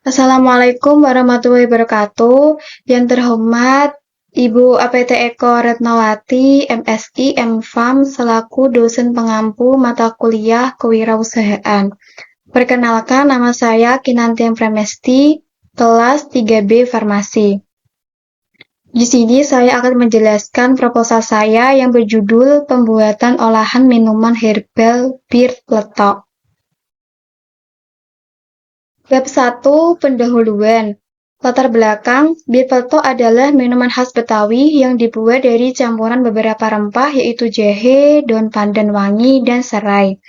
Assalamualaikum warahmatullahi wabarakatuh. Yang terhormat Ibu APT Eko Retnawati, MSI, MFAM, selaku dosen pengampu mata kuliah Kewirausahaan. Perkenalkan, nama saya Kinanti Pramesti, kelas 3B Farmasi. Di sini saya akan menjelaskan proposal saya yang berjudul Pembuatan Olahan Minuman Herbal Bir Peletok. Bab 1. Pendahuluan. Latar belakang, bir peletok adalah minuman khas Betawi yang dibuat dari campuran beberapa rempah yaitu jahe, daun pandan wangi, dan serai.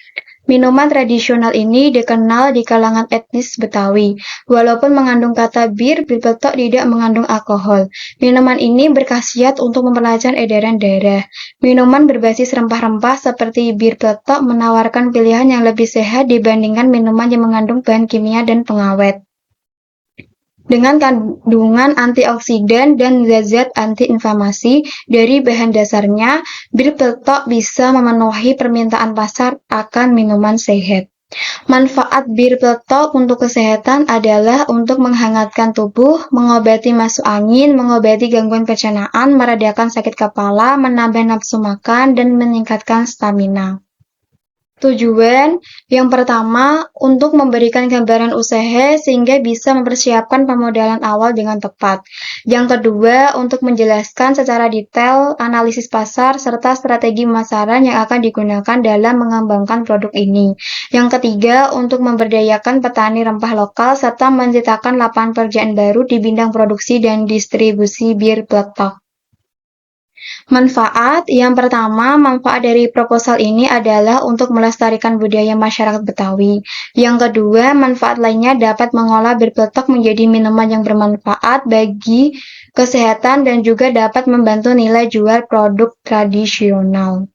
Minuman tradisional ini dikenal di kalangan etnis Betawi. Walaupun mengandung kata bir peletok tidak mengandung alkohol. Minuman ini berkhasiat untuk memperlancar edaran darah. Minuman berbasis rempah-rempah seperti bir peletok menawarkan pilihan yang lebih sehat dibandingkan minuman yang mengandung bahan kimia dan pengawet. Dengan kandungan antioksidan dan zat-zat anti-inflamasi dari bahan dasarnya, bir peletok bisa memenuhi permintaan pasar akan minuman sehat. Manfaat bir peletok untuk kesehatan adalah untuk menghangatkan tubuh, mengobati masuk angin, mengobati gangguan pencernaan, meredakan sakit kepala, menambah nafsu makan, dan meningkatkan stamina. Tujuan yang pertama, untuk memberikan gambaran usaha sehingga bisa mempersiapkan pemodalan awal dengan tepat. Yang kedua, untuk menjelaskan secara detail analisis pasar serta strategi pemasaran yang akan digunakan dalam mengembangkan produk ini. Yang ketiga, untuk memberdayakan petani rempah lokal serta menciptakan lapangan pekerjaan baru di bidang produksi dan distribusi bir peletok. Manfaat yang pertama, manfaat dari proposal ini adalah untuk melestarikan budaya masyarakat Betawi. Yang kedua, manfaat lainnya dapat mengolah bir peletok menjadi minuman yang bermanfaat bagi kesehatan dan juga dapat membantu nilai jual produk tradisional.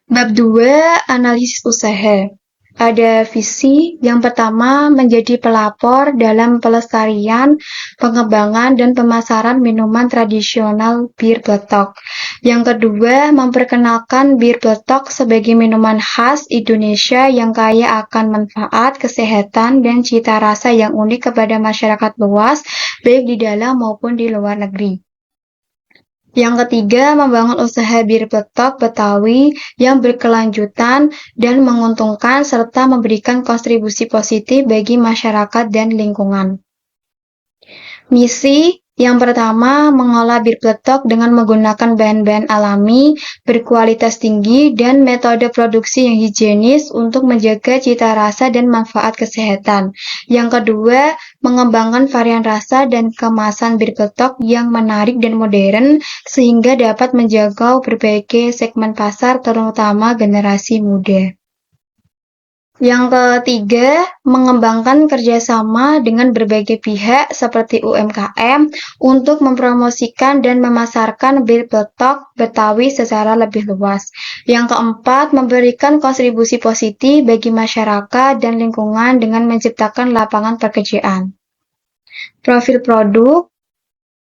Bab 2. Analisis usaha. Ada visi yang pertama menjadi pelapor dalam pelestarian, pengembangan, dan pemasaran minuman tradisional bir peletok. Yang kedua, memperkenalkan bir peletok sebagai minuman khas Indonesia yang kaya akan manfaat, kesehatan, dan cita rasa yang unik kepada masyarakat luas, baik di dalam maupun di luar negeri. Yang ketiga, membangun usaha bir peletok Betawi yang berkelanjutan dan menguntungkan serta memberikan kontribusi positif bagi masyarakat dan lingkungan. Misi yang pertama, mengolah bir peletok dengan menggunakan bahan-bahan alami, berkualitas tinggi, dan metode produksi yang higienis untuk menjaga cita rasa dan manfaat kesehatan. Yang kedua, mengembangkan varian rasa dan kemasan bir peletok yang menarik dan modern, sehingga dapat menjangkau berbagai segmen pasar, terutama generasi muda. Yang ketiga, mengembangkan kerjasama dengan berbagai pihak seperti UMKM untuk mempromosikan dan memasarkan bir peletok Betawi secara lebih luas. Yang keempat, memberikan kontribusi positif bagi masyarakat dan lingkungan dengan menciptakan lapangan pekerjaan. Profil produk.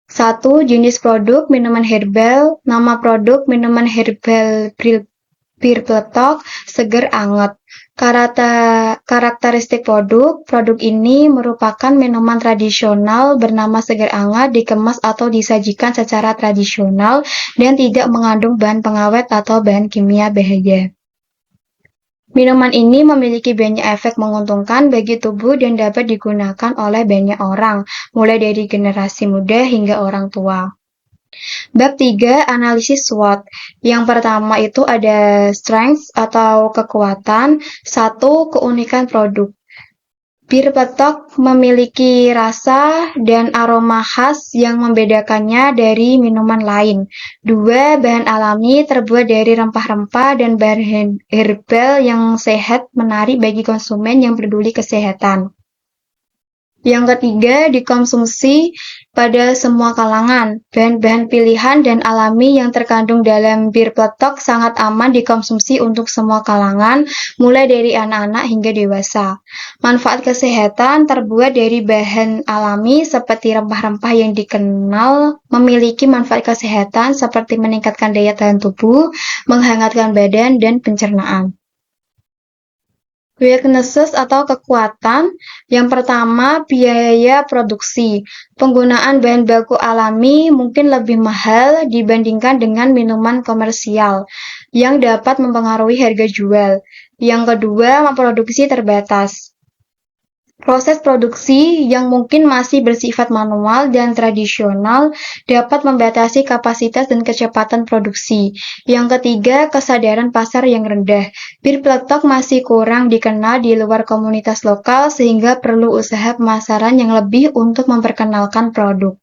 1. Jenis produk minuman herbal. Nama produk minuman herbal bir peletok seger anget. Karakteristik produk ini merupakan minuman tradisional bernama seger anget, dikemas atau disajikan secara tradisional dan tidak mengandung bahan pengawet atau bahan kimia bahaya. Minuman ini memiliki banyak efek menguntungkan bagi tubuh dan dapat digunakan oleh banyak orang, mulai dari generasi muda hingga orang tua. Bab 3. Analisis SWOT. Yang pertama itu ada strength atau kekuatan. 1. Keunikan produk. Bir peletok memiliki rasa dan aroma khas yang membedakannya dari minuman lain. 2. Bahan alami terbuat dari rempah-rempah dan bahan herbal yang sehat, menarik bagi konsumen yang peduli kesehatan. Yang ketiga, dikonsumsi pada semua kalangan. Bahan-bahan pilihan dan alami yang terkandung dalam bir peletok sangat aman dikonsumsi untuk semua kalangan, mulai dari anak-anak hingga dewasa. Manfaat kesehatan terbuat dari bahan alami seperti rempah-rempah yang dikenal memiliki manfaat kesehatan seperti meningkatkan daya tahan tubuh, menghangatkan badan, dan pencernaan. Weaknesses atau kekuatan. Yang pertama, biaya produksi. Penggunaan bahan baku alami mungkin lebih mahal dibandingkan dengan minuman komersial yang dapat mempengaruhi harga jual. Yang kedua, memproduksi terbatas. Proses produksi yang mungkin masih bersifat manual dan tradisional dapat membatasi kapasitas dan kecepatan produksi. Yang ketiga, kesadaran pasar yang rendah. Bir peletok masih kurang dikenal di luar komunitas lokal sehingga perlu usaha pemasaran yang lebih untuk memperkenalkan produk.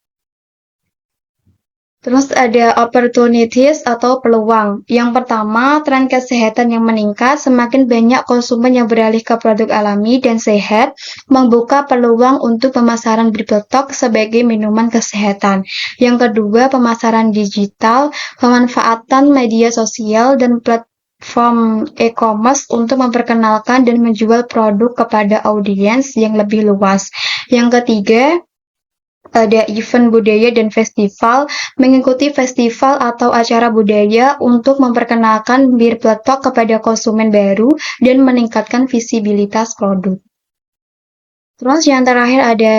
Terus ada opportunities atau peluang. Yang pertama, tren kesehatan yang meningkat, semakin banyak konsumen yang beralih ke produk alami dan sehat, membuka peluang untuk pemasaran bir peletok sebagai minuman kesehatan. Yang kedua, pemasaran digital, pemanfaatan media sosial dan platform e-commerce untuk memperkenalkan dan menjual produk kepada audiens yang lebih luas. Yang ketiga, ada event budaya dan festival, mengikuti festival atau acara budaya untuk memperkenalkan bir peletok kepada konsumen baru dan meningkatkan visibilitas produk. Terus yang terakhir ada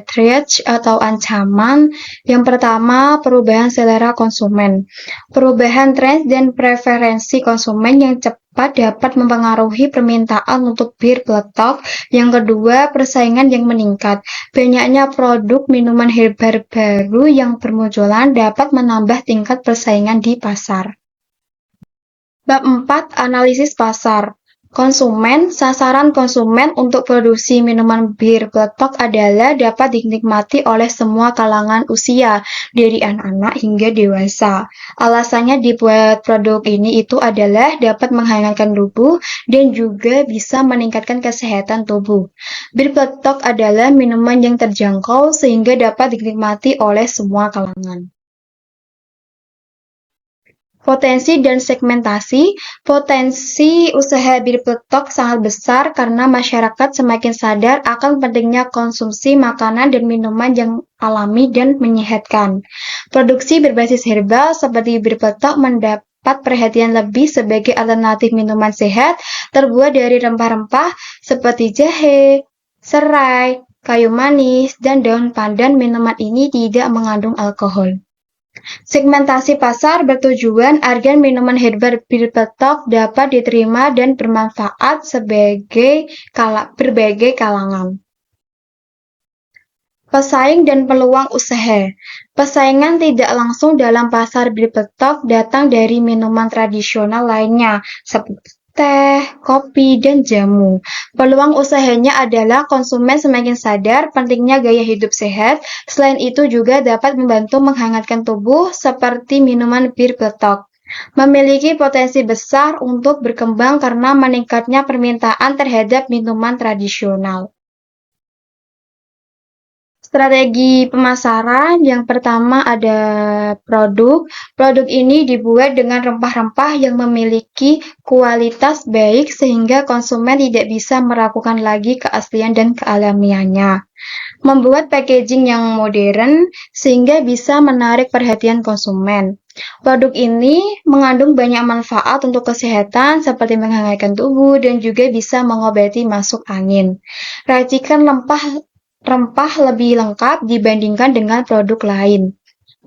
threats atau ancaman. Yang pertama, perubahan selera konsumen. Perubahan tren dan preferensi konsumen yang cepat dapat mempengaruhi permintaan untuk bir peletok. Yang kedua, persaingan yang meningkat. Banyaknya produk minuman herbal baru yang bermunculan dapat menambah tingkat persaingan di pasar. Bab 4, analisis pasar. Konsumen, sasaran konsumen untuk produksi minuman bir peletok adalah dapat dinikmati oleh semua kalangan usia, dari anak-anak hingga dewasa. Alasannya dibuat produk ini itu adalah dapat menghangatkan tubuh dan juga bisa meningkatkan kesehatan tubuh. Bir peletok adalah minuman yang terjangkau sehingga dapat dinikmati oleh semua kalangan. Potensi dan segmentasi. Potensi usaha bir peletok sangat besar karena masyarakat semakin sadar akan pentingnya konsumsi makanan dan minuman yang alami dan menyehatkan. Produksi berbasis herbal seperti bir peletok mendapat perhatian lebih sebagai alternatif minuman sehat terbuat dari rempah-rempah seperti jahe, serai, kayu manis, dan daun pandan. Minuman ini tidak mengandung alkohol. Segmentasi pasar bertujuan agar minuman herbal bir peletok dapat diterima dan bermanfaat sebagai berbagai kalangan. Pesaing dan peluang usaha. Persaingan tidak langsung dalam pasar bir peletok datang dari minuman tradisional lainnya, seperti teh, kopi, dan jamu. Peluang usahanya adalah konsumen semakin sadar pentingnya gaya hidup sehat. Selain itu juga dapat membantu menghangatkan tubuh seperti minuman bir peletok. Memiliki potensi besar untuk berkembang karena meningkatnya permintaan terhadap minuman tradisional. Strategi pemasaran, yang pertama ada produk. Produk ini dibuat dengan rempah-rempah yang memiliki kualitas baik sehingga konsumen tidak bisa meragukan lagi keaslian dan kealamiannya. Membuat packaging yang modern sehingga bisa menarik perhatian konsumen. Produk ini mengandung banyak manfaat untuk kesehatan seperti menghangatkan tubuh dan juga bisa mengobati masuk angin. Racikan rempah lebih lengkap dibandingkan dengan produk lain.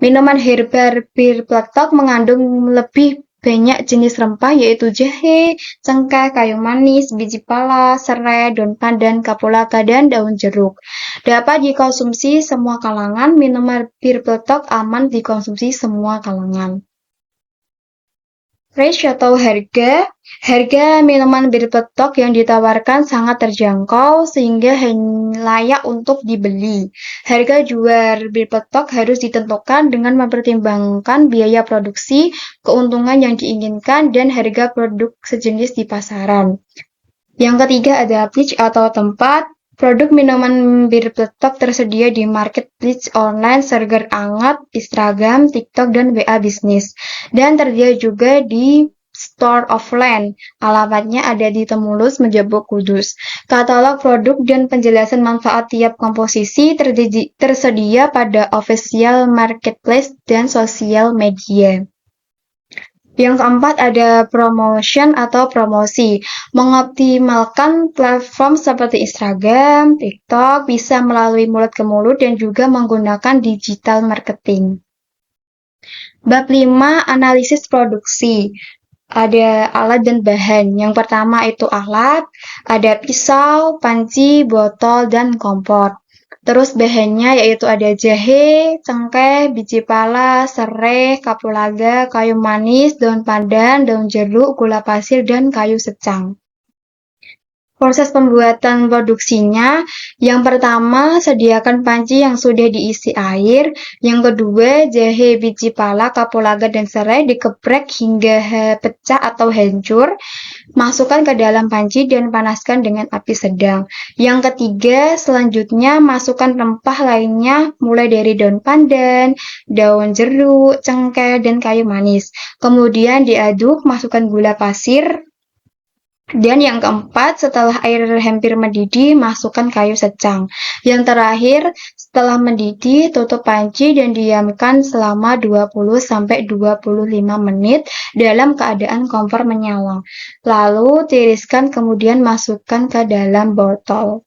Minuman herbal bir peletok mengandung lebih banyak jenis rempah yaitu jahe, cengkeh, kayu manis, biji pala, serai, daun pandan, kapulaka, dan daun jeruk. Dapat dikonsumsi semua kalangan. Minuman bir peletok aman dikonsumsi semua kalangan. Range atau harga. Harga minuman bir peletok yang ditawarkan sangat terjangkau sehingga layak untuk dibeli. Harga jual bir peletok harus ditentukan dengan mempertimbangkan biaya produksi, keuntungan yang diinginkan, dan harga produk sejenis di pasaran. Yang ketiga ada pitch atau tempat. Produk minuman bir peletok tersedia di marketplace online Serger Anget, Instagram, TikTok, dan WA Bisnis. Dan tersedia juga di store offline. Alamatnya ada di Temulus, Menjebok, Kudus. Katalog produk dan penjelasan manfaat tiap komposisi tersedia pada official marketplace dan sosial media. Yang keempat ada promotion atau promosi. Mengoptimalkan platform seperti Instagram, TikTok bisa melalui mulut ke mulut dan juga menggunakan digital marketing. Bab 5, analisis produksi. Ada alat dan bahan. Yang pertama itu alat, ada pisau, panci, botol, dan kompor. Terus bahannya yaitu ada jahe, cengkeh, biji pala, serai, kapulaga, kayu manis, daun pandan, daun jeruk, gula pasir, dan kayu secang. Proses pembuatan produksinya, yang pertama sediakan panci yang sudah diisi air, yang kedua jahe, biji pala, kapulaga, dan serai dikeprek hingga pecah atau hancur, masukkan ke dalam panci dan panaskan dengan api sedang. Yang ketiga, selanjutnya masukkan rempah lainnya mulai dari daun pandan, daun jeruk, cengkeh, dan kayu manis. Kemudian diaduk, masukkan gula pasir, dan yang keempat, setelah air hampir mendidih, masukkan kayu secang. Yang terakhir, setelah mendidih, tutup panci dan diamkan selama 20-25 menit dalam keadaan kompor menyala. Lalu tiriskan kemudian masukkan ke dalam botol.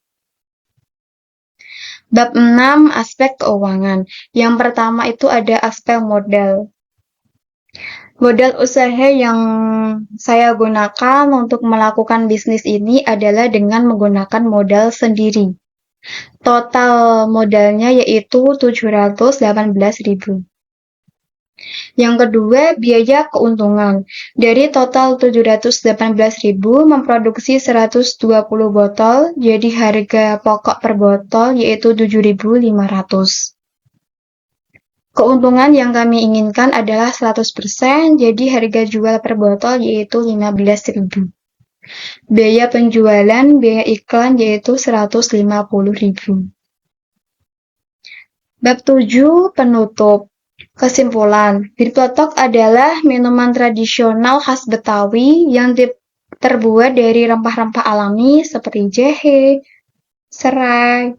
Bab 6, aspek keuangan. Yang pertama itu ada aspek modal. Modal usaha yang saya gunakan untuk melakukan bisnis ini adalah dengan menggunakan modal sendiri. Total modalnya yaitu 718.000. Yang kedua, biaya keuntungan. Dari total 718.000 memproduksi 120 botol, jadi harga pokok per botol yaitu 7.500. Keuntungan yang kami inginkan adalah 100%, jadi harga jual per botol yaitu 15.000. Biaya penjualan, biaya iklan yaitu 150.000. Bab 7, penutup. Kesimpulan, bir peletok adalah minuman tradisional khas Betawi yang terbuat dari rempah-rempah alami seperti jahe, serai,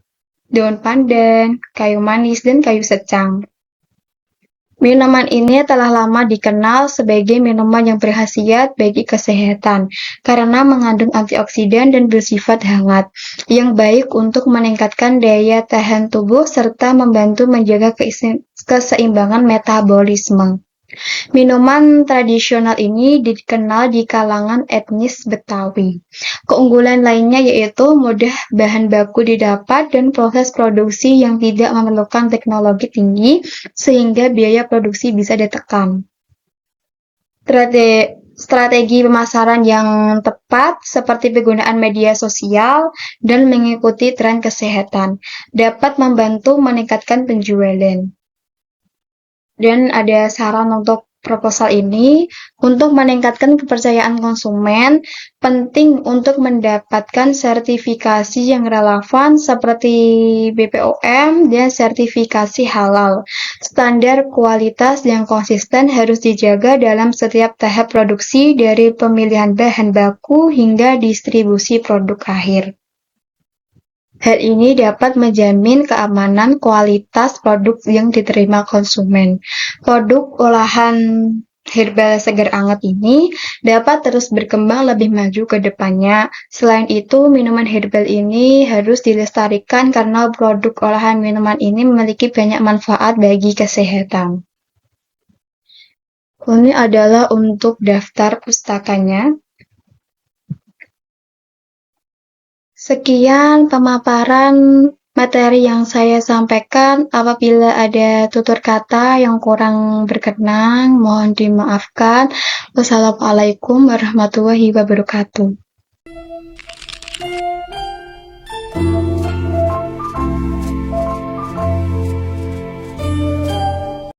daun pandan, kayu manis, dan kayu secang. Minuman ini telah lama dikenal sebagai minuman yang berkhasiat bagi kesehatan karena mengandung antioksidan dan bersifat hangat, yang baik untuk meningkatkan daya tahan tubuh serta membantu menjaga keseimbangan metabolisme. Minuman tradisional ini dikenal di kalangan etnis Betawi. Keunggulan lainnya yaitu mudah bahan baku didapat dan proses produksi yang tidak memerlukan teknologi tinggi sehingga biaya produksi bisa ditekan. Strategi pemasaran yang tepat seperti penggunaan media sosial dan mengikuti tren kesehatan dapat membantu meningkatkan penjualan. Dan ada saran untuk proposal ini, untuk meningkatkan kepercayaan konsumen, penting untuk mendapatkan sertifikasi yang relevan seperti BPOM dan sertifikasi halal. Standar kualitas yang konsisten harus dijaga dalam setiap tahap produksi dari pemilihan bahan baku hingga distribusi produk akhir. Hal ini dapat menjamin keamanan kualitas produk yang diterima konsumen. Produk olahan herbal segar anget ini dapat terus berkembang lebih maju ke depannya. Selain itu, minuman herbal ini harus dilestarikan karena produk olahan minuman ini memiliki banyak manfaat bagi kesehatan. Ini adalah untuk daftar pustakanya. Sekian pemaparan materi yang saya sampaikan. Apabila ada tutur kata yang kurang berkenan, mohon dimaafkan. Wassalamualaikum warahmatullahi wabarakatuh.